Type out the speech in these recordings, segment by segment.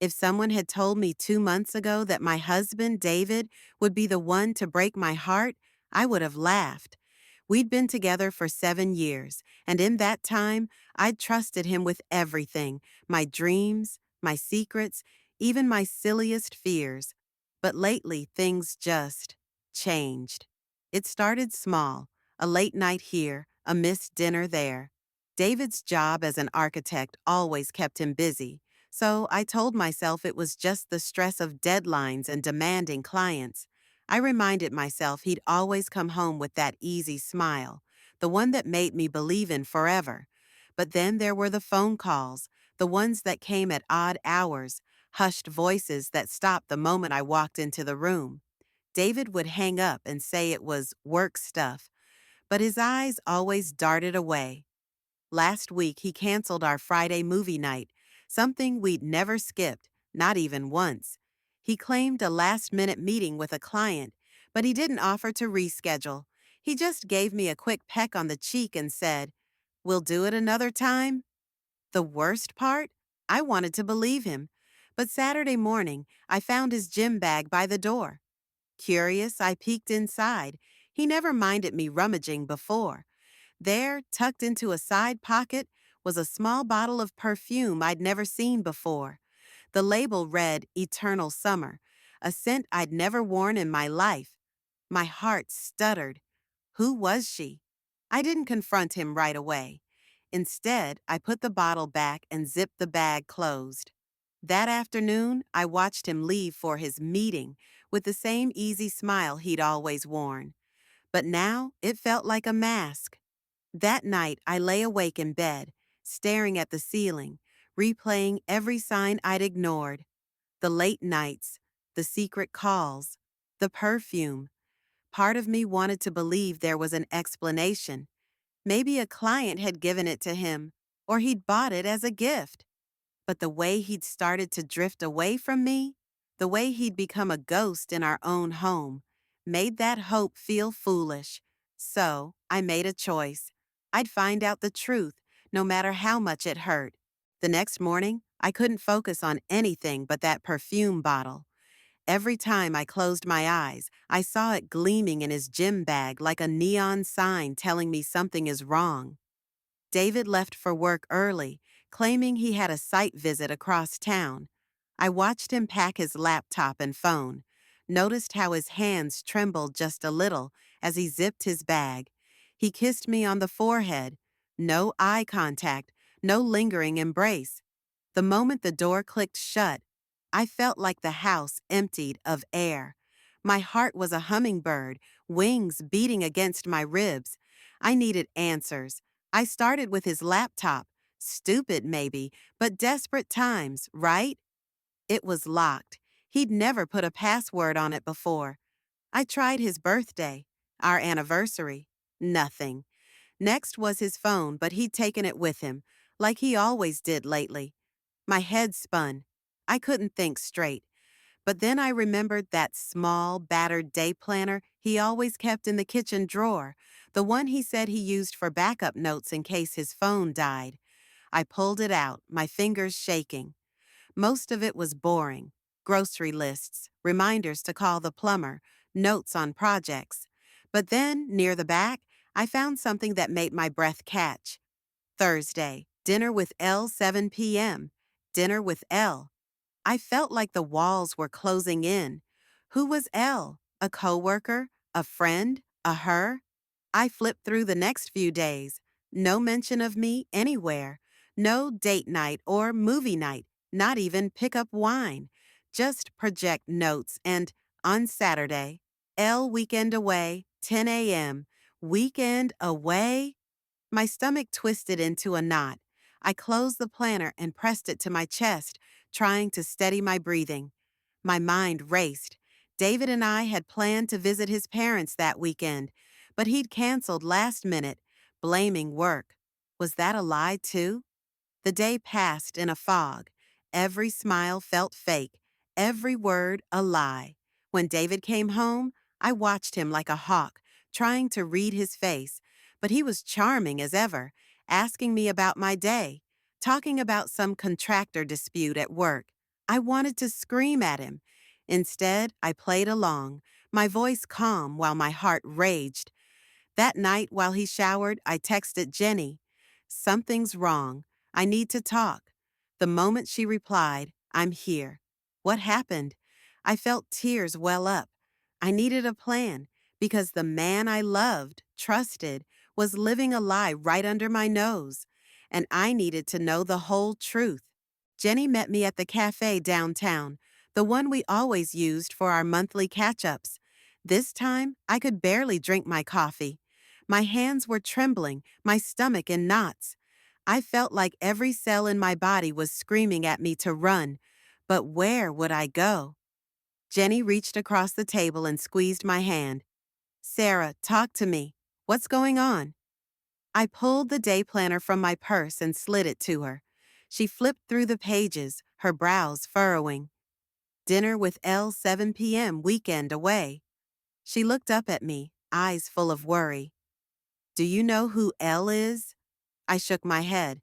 If someone had told me 2 months ago that my husband, David, would be the one to break my heart, I would have laughed. We'd been together for 7 years, and in that time, I'd trusted him with everything, my dreams, my secrets, even my silliest fears. But lately, things just changed. It started small, a late night here, a missed dinner there. David's job as an architect always kept him busy, so I told myself it was just the stress of deadlines and demanding clients. I reminded myself he'd always come home with that easy smile, the one that made me believe in forever. But then there were the phone calls, the ones that came at odd hours, hushed voices that stopped the moment I walked into the room. David would hang up and say it was work stuff, but his eyes always darted away. Last week, he canceled our Friday movie night, something we'd never skipped, not even once. He claimed a last-minute meeting with a client, but he didn't offer to reschedule. He just gave me a quick peck on the cheek and said, "We'll do it another time." The worst part? I wanted to believe him. But Saturday morning, I found his gym bag by the door. Curious, I peeked inside. He never minded me rummaging before. There, tucked into a side pocket, was a small bottle of perfume I'd never seen before. The label read Eternal Summer, a scent I'd never worn in my life. My heart stuttered. Who was she? I didn't confront him right away. Instead, I put the bottle back and zipped the bag closed. That afternoon, I watched him leave for his meeting with the same easy smile he'd always worn. But now, it felt like a mask. That night, I lay awake in bed, staring at the ceiling, replaying every sign I'd ignored. The late nights, the secret calls, the perfume. Part of me wanted to believe there was an explanation. Maybe a client had given it to him, or he'd bought it as a gift. But the way he'd started to drift away from me, the way he'd become a ghost in our own home, made that hope feel foolish. So I made a choice. I'd find out the truth, no matter how much it hurt. The next morning, I couldn't focus on anything but that perfume bottle. Every time I closed my eyes, I saw it gleaming in his gym bag like a neon sign telling me something is wrong. David left for work early, claiming he had a site visit across town. I watched him pack his laptop and phone, noticed how his hands trembled just a little as he zipped his bag. He kissed me on the forehead. No eye contact, no lingering embrace. The moment the door clicked shut, I felt like the house emptied of air. My heart was a hummingbird, wings beating against my ribs. I needed answers. I started with his laptop. Stupid, maybe, but desperate times, right? It was locked. He'd never put a password on it before. I tried his birthday, our anniversary. Nothing. Next was his phone, but he'd taken it with him, like he always did lately. My head spun. I couldn't think straight. But then I remembered that small, battered day planner he always kept in the kitchen drawer, the one he said he used for backup notes in case his phone died. I pulled it out, my fingers shaking. Most of it was boring. Grocery lists, reminders to call the plumber, notes on projects. But then, near the back, I found something that made my breath catch. Thursday, dinner with L 7 p.m. Dinner with L. I felt like the walls were closing in. Who was Elle? A coworker? A friend? A her? I flipped through the next few days. No mention of me anywhere. No date night or movie night, not even pick up wine. Just project notes and, on Saturday, Elle weekend away, 10 a.m. Weekend away? My stomach twisted into a knot. I closed the planner and pressed it to my chest, trying to steady my breathing. My mind raced. David and I had planned to visit his parents that weekend, but he'd canceled last minute, blaming work. Was that a lie, too? The day passed in a fog. Every smile felt fake, every word a lie. When David came home, I watched him like a hawk, trying to read his face, but he was charming as ever, asking me about my day, talking about some contractor dispute at work. I wanted to scream at him. Instead, I played along, my voice calm while my heart raged. That night, while he showered, I texted Jenny, "Something's wrong. I need to talk." The moment she replied, "I'm here." What happened? I felt tears well up. I needed a plan because the man I loved, trusted, was living a lie right under my nose, and I needed to know the whole truth. Jenny met me at the cafe downtown, the one we always used for our monthly catch ups. This time, I could barely drink my coffee. My hands were trembling, my stomach in knots. I felt like every cell in my body was screaming at me to run. But where would I go? Jenny reached across the table and squeezed my hand. "Sarah, talk to me. What's going on?" I pulled the day planner from my purse and slid it to her. She flipped through the pages, her brows furrowing. "Dinner with L 7 p.m. weekend away." She looked up at me, eyes full of worry. "Do you know who L is?" I shook my head.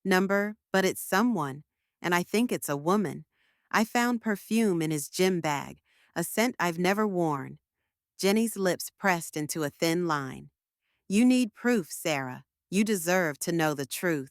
"Number, but it's someone, and I think it's a woman. I found perfume in his gym bag, a scent I've never worn." Jenny's lips pressed into a thin line. "You need proof, Sarah. You deserve to know the truth."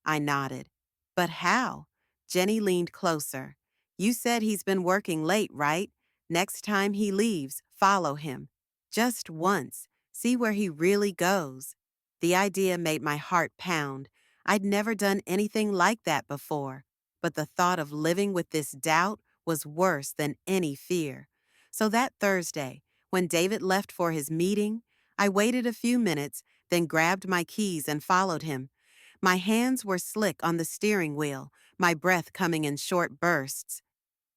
I nodded. "But how?" Jenny leaned closer. "You said he's been working late, right? Next time he leaves, follow him. Just once. See where he really goes." The idea made my heart pound. I'd never done anything like that before, but the thought of living with this doubt was worse than any fear. So that Thursday, when David left for his meeting, I waited a few minutes, then grabbed my keys and followed him. My hands were slick on the steering wheel, my breath coming in short bursts.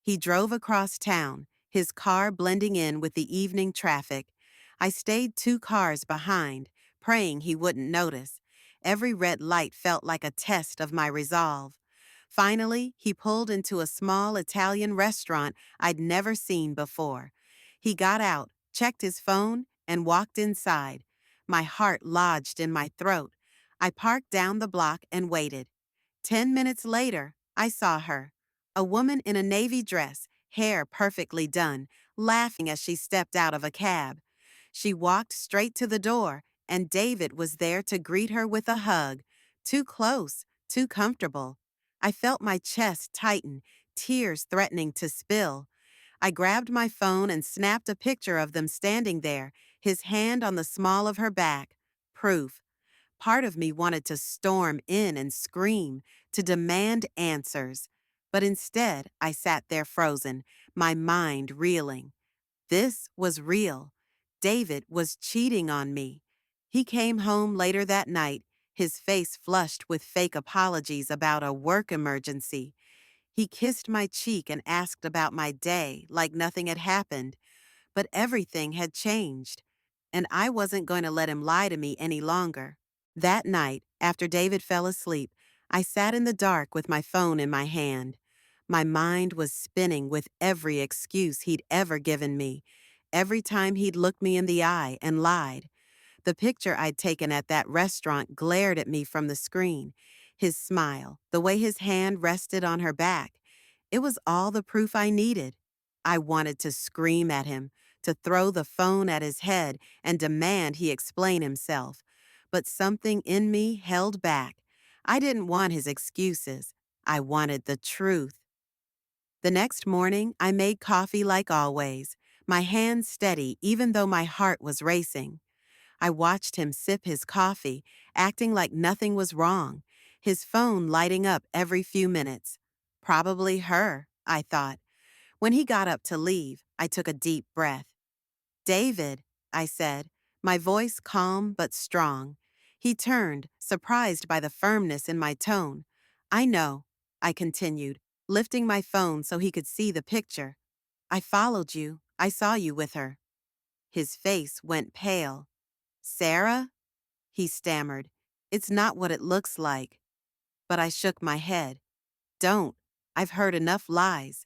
He drove across town, his car blending in with the evening traffic. I stayed 2 cars behind, praying he wouldn't notice. Every red light felt like a test of my resolve. Finally, he pulled into a small Italian restaurant I'd never seen before. He got out, checked his phone, and walked inside. My heart lodged in my throat. I parked down the block and waited. 10 minutes later, I saw her. A woman in a navy dress, hair perfectly done, laughing as she stepped out of a cab. She walked straight to the door, and David was there to greet her with a hug. Too close, too comfortable. I felt my chest tighten, tears threatening to spill. I grabbed my phone and snapped a picture of them standing there, his hand on the small of her back. Proof. Part of me wanted to storm in and scream, to demand answers. But instead, I sat there frozen, my mind reeling. This was real. David was cheating on me. He came home later that night, his face flushed with fake apologies about a work emergency. He kissed my cheek and asked about my day like nothing had happened. But everything had changed, and I wasn't going to let him lie to me any longer. That night, after David fell asleep, I sat in the dark with my phone in my hand. My mind was spinning with every excuse he'd ever given me, every time he'd looked me in the eye and lied. The picture I'd taken at that restaurant glared at me from the screen. His smile, the way his hand rested on her back. It was all the proof I needed. I wanted to scream at him, to throw the phone at his head and demand he explain himself. But something in me held back. I didn't want his excuses. I wanted the truth. The next morning, I made coffee like always, my hands steady even though my heart was racing. I watched him sip his coffee, acting like nothing was wrong, his phone lighting up every few minutes. Probably her, I thought. When he got up to leave, I took a deep breath. "David," I said, my voice calm but strong. He turned, surprised by the firmness in my tone. "I know," I continued, lifting my phone so he could see the picture. "I followed you. I saw you with her." His face went pale. "Sarah?" he stammered. "It's not what it looks like." But I shook my head. "Don't. I've heard enough lies."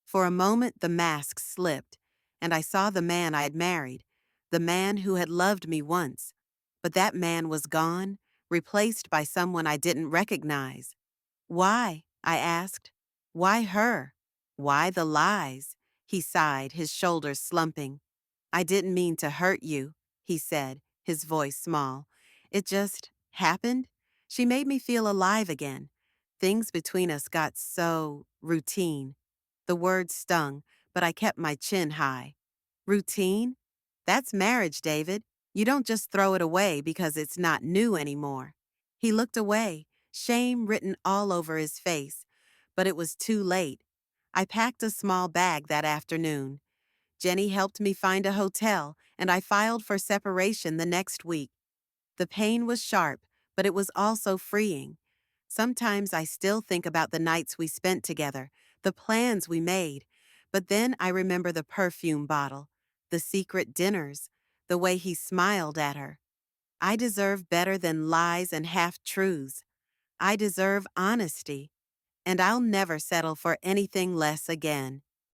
For a moment, the mask slipped, and I saw the man I had married, the man who had loved me once. But that man was gone, replaced by someone I didn't recognize. "Why?" I asked. "Why her?" Why the lies? He sighed, his shoulders slumping. I didn't mean to hurt you, he said, his voice small. It just happened. She made me feel alive again. Things between us got so routine. The words stung, but I kept my chin high. Routine? That's marriage, David. You don't just throw it away because it's not new anymore. He looked away, shame written all over his face. But it was too late. I packed a small bag that afternoon. Jenny helped me find a hotel, and I filed for separation the next week. The pain was sharp, but it was also freeing. Sometimes I still think about the nights we spent together, the plans we made, but then I remember the perfume bottle, the secret dinners, the way he smiled at her. I deserve better than lies and half-truths. I deserve honesty, and I'll never settle for anything less again.